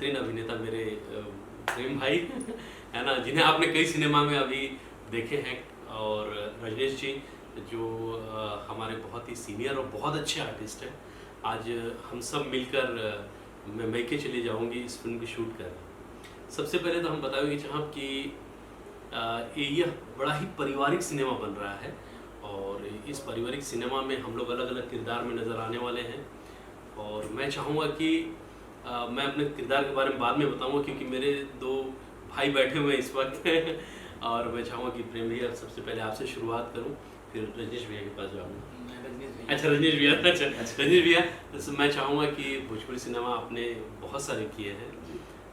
बेहतरीन अभिनेता मेरे प्रेम भाई है ना, जिन्हें आपने कई सिनेमा में अभी देखे हैं, और रजनीश जी जो हमारे बहुत ही सीनियर और बहुत अच्छे आर्टिस्ट हैं। आज हम सब मिलकर मैं मैके चली जाऊंगी इस फिल्म की शूट कर। सबसे पहले तो हम बताएंगे चाहब कि यह बड़ा ही पारिवारिक सिनेमा बन रहा है, और इस पारिवारिक सिनेमा में हम लोग अलग अलग किरदार में नज़र आने वाले हैं। और मैं चाहूँगा कि मैं अपने किरदार के बारे में बाद में बताऊँगा, क्योंकि मेरे दो भाई बैठे हुए हैं इस वक्त और मैं चाहूँगा कि प्रेम भैया सबसे पहले आपसे शुरुआत करूँ, फिर रजनीश भैया के पास जाऊँगा। अच्छा रजनीश भैया, अच्छा रजनीश भैया, तो मैं चाहूँगा कि भोजपुरी सिनेमा आपने बहुत सारे किए हैं।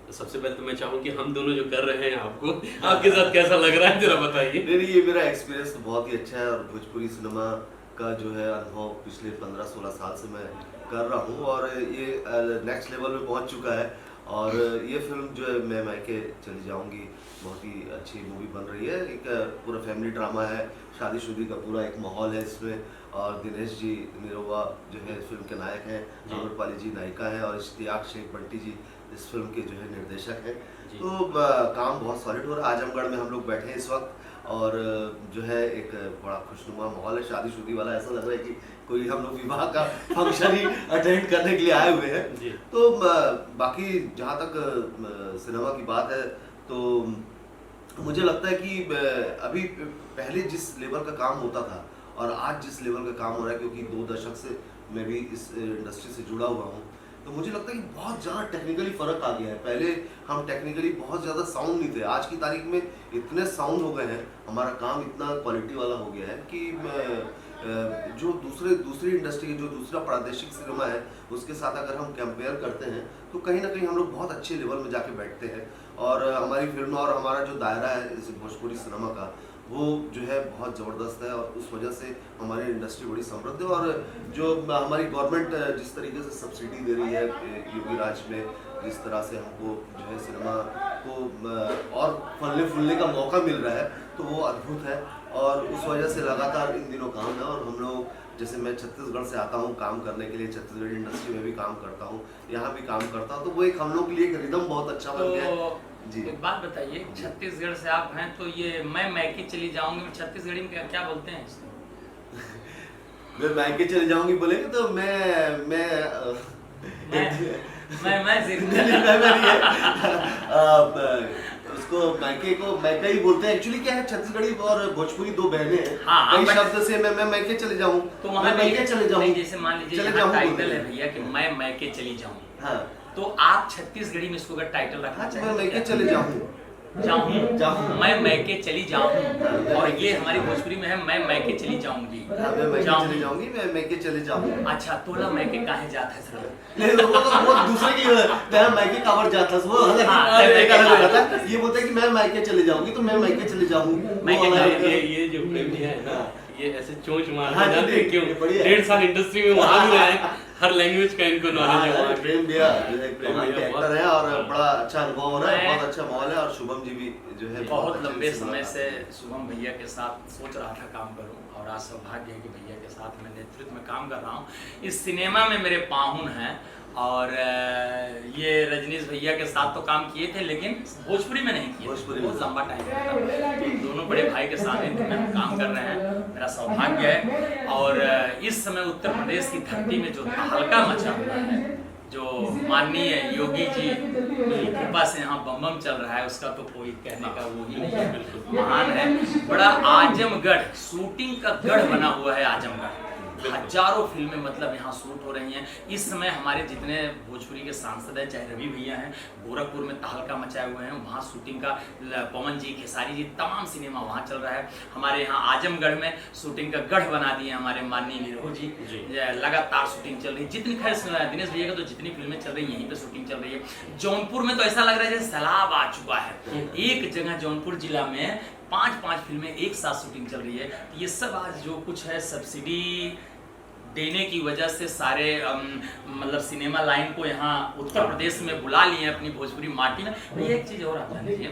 तो सबसे पहले तो मैं चाहूँ कि हम दोनों जो कर रहे हैं आपको आपके साथ कैसा लग रहा है जरा बताइए। नहीं, ये मेरा एक्सपीरियंस तो बहुत ही अच्छा है, और भोजपुरी सिनेमा का जो है अनुभव पिछले 15-16 साल से मैं कर रहा हूँ, और ये नेक्स्ट लेवल में पहुँच चुका है। और ये फिल्म जो है मैं मैके चली जाऊँगी, बहुत ही अच्छी मूवी बन रही है। एक पूरा फैमिली ड्रामा है, शादीशुदी का पूरा एक माहौल है इसमें, और दिनेश जी निरोवा जो है इस फिल्म के नायक हैं, आम्रपाली जी नायिका है, और इश्तियाक शेख बंटी जी इस फिल्म के जो है निर्देशक हैं। तो काम बहुत सॉलिड हो रहा है। आजमगढ़ में हम लोग बैठे हैं इस वक्त, और जो है एक बड़ा खुशनुमा माहौल है, शादीशुदी वाला। ऐसा लग रहा है कि कोई हम लोग विवाह का फंक्शन ही अटेंड करने के लिए आए हुए हैं। तो बाकी जहाँ तक सिनेमा की बात है, तो मुझे लगता है कि अभी पहले जिस लेवल का काम होता था और आज जिस लेवल का काम हो रहा है, क्योंकि 2 दशक से मैं भी इस इंडस्ट्री से जुड़ा हुआ हूँ, तो मुझे लगता है कि बहुत ज़्यादा टेक्निकली फ़र्क आ गया है। पहले हम टेक्निकली बहुत ज़्यादा साउंड नहीं थे, आज की तारीख में इतने साउंड हो गए हैं, हमारा काम इतना क्वालिटी वाला हो गया है कि जो दूसरी इंडस्ट्री की जो दूसरा प्रादेशिक सिनेमा है उसके साथ अगर हम कंपेयर करते हैं, तो कहीं ना कहीं हम लोग बहुत अच्छे लेवल में जाके बैठते हैं। और हमारी फिल्म और हमारा जो दायरा है इस भोजपुरी सिनेमा का, वो जो है बहुत ज़बरदस्त है, और उस वजह से हमारी इंडस्ट्री बड़ी समृद्ध है। और जो हमारी गवर्नमेंट जिस तरीके से सब्सिडी दे रही है योगी राज में, जिस तरह से हमको जो है सिनेमा को और फलने फूलने का मौका मिल रहा है, तो वो अद्भुत है। और उस वजह से लगातार इन दिनों काम है। और हम लोग, जैसे मैं छत्तीसगढ़ से आता हूँ काम करने के लिए, छत्तीसगढ़ इंडस्ट्री में भी काम करता हूँ, यहाँ भी काम करता हूँ, तो वो एक हम लोग के लिए एक रिदम बहुत अच्छा बन गया है जी। एक बात बताइए, छत्तीसगढ़ से आप हैं, तो ये मैं मैके चली जाऊंगी छत्तीसगढ़ी में क्या बोलते हैं इसको? मैं मैके चली जाऊंगी बोलेंगे तो उसको मैके को मैका ही बोलते हैं। एक्चुअली क्या है, छत्तीसगढ़ी और भोजपुरी 2 बहनें हैं। कई शब्द से मैं मैके चले जाऊं, तो वहाँ मैके चले जाऊं। जैसे मान लीजिए यहाँ टाइटल है भैया कि मैं मैके चली जाऊं, हाँ, तो आप छत्तीसगढ़ी में इसको अगर टाइटल रखना चाहिए, मैं मैके चले जाऊं, मैं मैके चली जाऊं, और ये हमारी भोजपुरी में है मैं मैके चली जाऊंगी। मैं मैके चले जाऊंगी, मैं मैके चले जाऊं। अच्छा, तोला मैके काहे जाता है सर? नहीं, वो दूसरे की मैं मैके कावर जाता है, वो अलग है। ये बोलता है कि मैं मैके चले जाऊंगी, तो मैं मैके चले जाऊं। ये जो प्रेम है ना, ये ऐसे चोंच मारना जानते हैं क्यों? 1.5 साल इंडस्ट्री में वहाँ भी रहे, हर लैंग्वेज का इनको नॉलेज है। प्रेम भैया जो है प्रेम के एक्टर हैं, और बड़ा अच्छा अनुभव हो रहा है, बहुत अच्छा माहौल है। और शुभम जी भी जो है बहुत लंबे समय से शुभम भैया के साथ सोच रहा था काम करूं, और आज सौभाग्य है कि भैया के साथ मैं नेतृत्व में काम कर रहा हूं। इस सिनेमा में मेरे पाहुन हैं, और ये रजनीश भैया के साथ तो काम किए थे, लेकिन भोजपुरी में नहीं किए, बहुत लंबा टाइम था। तो दोनों बड़े भाई के सानिध्य में हम काम कर रहे हैं, मेरा सौभाग्य है। और इस समय उत्तर प्रदेश की धरती में जो हल्का मचा हुआ है, जो माननीय योगी जी की कृपा से यहाँ बम बम चल रहा है, उसका तो कोई कहने का वो ही नहीं है, बिल्कुल महान है। बड़ा आजमगढ़ शूटिंग का गढ़ बना हुआ है आजमगढ़, हजारों फिल्में मतलब यहाँ शूट हो रही हैं। इस समय हमारे जितने भोजपुरी के सांसद हैं, चाहे रवि भैया हैं, गोरखपुर में तहलका मचाए हुए हैं, वहाँ शूटिंग का पवन जी, खेसारी जी, तमाम सिनेमा वहाँ चल रहा है। हमारे यहाँ आजमगढ़ में शूटिंग का गढ़ बना दिए हमारे माननीय निरोह जी, लगातार शूटिंग चल रही है। जितनी खैर दिनेश भैया का तो जितनी फिल्में चल रही हैं यहीं पर शूटिंग चल रही है। जौनपुर में तो ऐसा लग रहा है जैसे सैलाब आ चुका है, एक जगह जौनपुर जिला में 5-5 फिल्में एक साथ शूटिंग चल रही है। तो ये सब आज जो कुछ है सब्सिडी देने की वजह से सारे मतलब सिनेमा लाइन को यहाँ उत्तर प्रदेश में बुला लिए हैं अपनी भोजपुरी माटी में। तो ये एक चीज़ और आप जान लीजिए,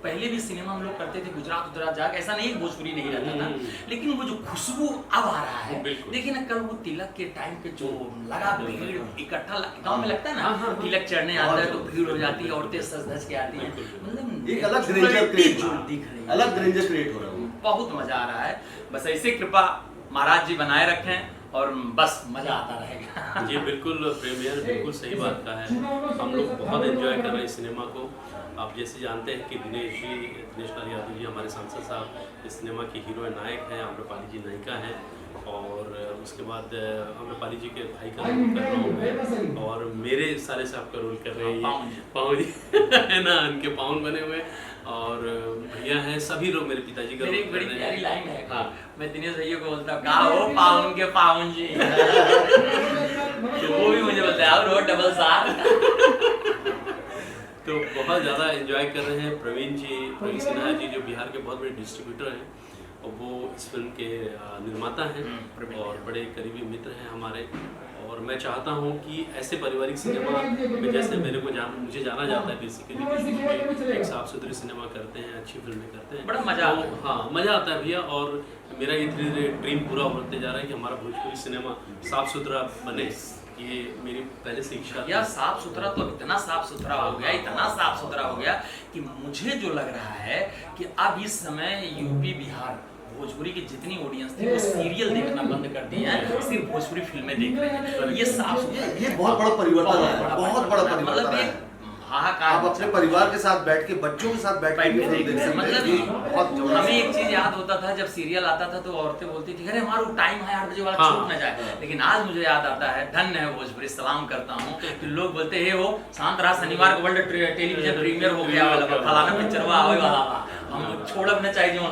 पहले भी सिनेमा हम लोग करते थे गुजरात जाके, ऐसा नहीं भोजपुरी नहीं रहता था, लेकिन वो जो खुशबू अब आ रहा है। देखिए ना कल वो तिलक के टाइम पे जो लगा भीड़ इकट्ठा गांव में लगता है ना, तिलक चढ़ने आता है तो भीड़ हो जाती है, औरतें सज धज के आती हैं, मतलब एक अलग ग्रेंजर क्रिएट दिख रही है, अलग ग्रेंजर क्रिएट हो रहा है, बहुत मजा आ रहा है। बस ऐसे कृपा महाराज जी बनाए रखें और बस मजा आता रहेगा। जी बिल्कुल प्रीमियर बिल्कुल सही बात का है, हम लोग बहुत एंजॉय कर रहे हैं इस सिनेमा को। आप जैसे जानते हैं कि दिनेश लाल यादव जी हमारे सांसद साहब इस सिनेमा के हीरो नायक हैं, आम्रपाली जी नायिका हैं, और उसके बाद आम्रपाली जी के भाई का रोल कर रहा हूँ मैं, और मेरे साले साहब का रोल कर रहे हैं पावन जी है ना, उनके पावन बने हुए, और भैया हैं सभी लोग मेरे पिताजी का मेरी एक बड़ी प्यारी लाइन है, हाँ मैं दिनेश भैया को बोलता हूँ कहा हो पावन के पावन जी तो वो भी मुझे बोलते हैं और डबल सार। तो बहुत ज़्यादा एंजॉय कर रहे हैं। प्रवीण सिन्हा जी जो बिहार के बहुत बड़े डिस्ट्रीब्यूटर हैं, और वो इस फिल्म के निर्माता हैं और बड़े करीबी मित्र हैं हमारे, और मैं चाहता हूँ कि ऐसे पारिवारिक सिनेमा में जैसे मुझे जाना जाता है बेसिकली, एक साफ सुथरी सिनेमा करते हैं, अच्छी फिल्में करते हैं, बड़ा मजा आता है। हाँ मज़ा आता है भैया, और मेरा ये धीरे धीरे ड्रीम पूरा होते जा रहा है कि हमारा भोजपुरी सिनेमा साफ सुथरा बने, ये मेरी पहले से इच्छा या साफ सुथरा तो इतना साफ सुथरा हो गया, इतना साफ सुथरा हो गया कि मुझे जो लग रहा है कि अब इस समय यूपी बिहार भोजपुरी की जितनी ऑडियंस थी वो सीरियल देखना बंद कर दी है, सिर्फ भोजपुरी फिल्में देख रहे हैं। ये साफ सुथरा, ये बहुत बड़ा परिवर्तन है, बहुत बड़ा परिवर्तन है। आप अपने परिवार के साथ बैठ के, बच्चों के साथ बैठ के देख सकते हैं। मतलब हमें एक चीज याद होता था जब सीरियल आता था तो औरतें बोलती थी अरे हमारा टाइम है 8 बजे वाला हाँ, छूट ना जाए, लेकिन आज मुझे याद आता है, धन्य है भोजपुरी, सलाम करता हूँ कि लोग बोलते हैं वो शांत रहा, शनिवार को वर्ल्ड टेलीविजन प्रीमियर हो गया वाला फलाना पिक्चर हुआ आवे वाला था, हम छोड़ब ना चाहिए जीवन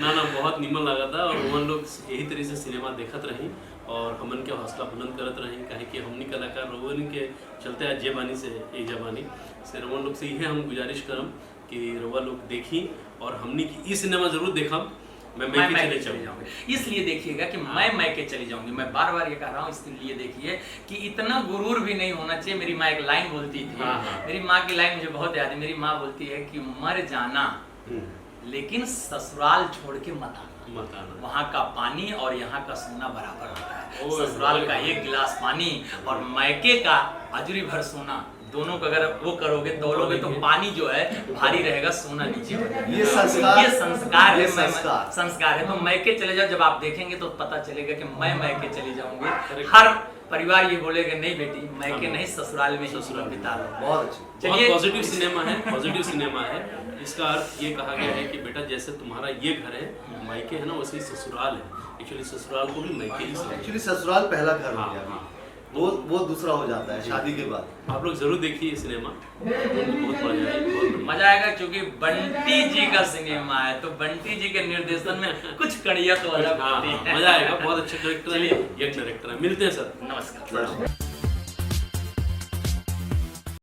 ना बहुत निमन लगा था, और हम लोग यही तरह से सिनेमा देखत रही और हमन के हौसला बुलंद करत रही, काहे कि हमनी कलाकार रोवन के चलते आज जेबानी से ए जबानी से रोवन लोग से यही हम गुजारिश करम कि रोवा लोग देखी और हमनी की ई सिनेमा जरूर देखम। मैं मैके चले जाऊंगा, इसलिए देखिएगा कि मैं मैके चली जाऊंगी, मैं बार बार ये कह रहा हूँ, इसलिए देखिए कि इतना गुरूर भी नहीं होना चाहिए। मेरी माँ एक लाइन बोलती थी, मेरी माँ की लाइन मुझे बहुत याद है, मेरी माँ बोलती है कि मर जाना लेकिन ससुराल छोड़ के मत आना, वहाँ का पानी और यहाँ का सोना बराबर होता है। ससुराल का एक गिलास पानी और मैके का अजरी भर सोना, दोनों का अगर वो करोगे तोलोगे तो पानी जो है भारी रहेगा, सोना नीचे हो जाएगा। ये संस्कार है। तो मैके चले जाओ, जब आप देखेंगे तो पता चलेगा कि मैं मैके चली जाऊंगी। हर परिवार ये बोलेगा नहीं बेटी मैके नहीं ससुराल में ही बिता लो। बहुत अच्छी, चलिए पॉजिटिव सिनेमा है, पॉजिटिव सिनेमा है। इसका अर्थ ये कहा गया है कि बेटा जैसे तुम्हारा ये घर है मायके है ना, वैसे ही ससुराल है। एक्चुअली ससुराल को भी मायके ही समझो। एक्चुअली ससुराल पहला घर हो गया, वो दूसरा हो जाता है शादी के बाद। आप लोग जरूर देखिए सिनेमा, बहुत मजा आएगा, क्योंकि बंटी जी का सिनेमा है तो बंटी जी के निर्देशन में कुछ कड़िया तो अलग होती है। मजा आएगा, बहुत अच्छा डायरेक्टर है, यंग डायरेक्टर है। मिलते हैं सर, नमस्कार।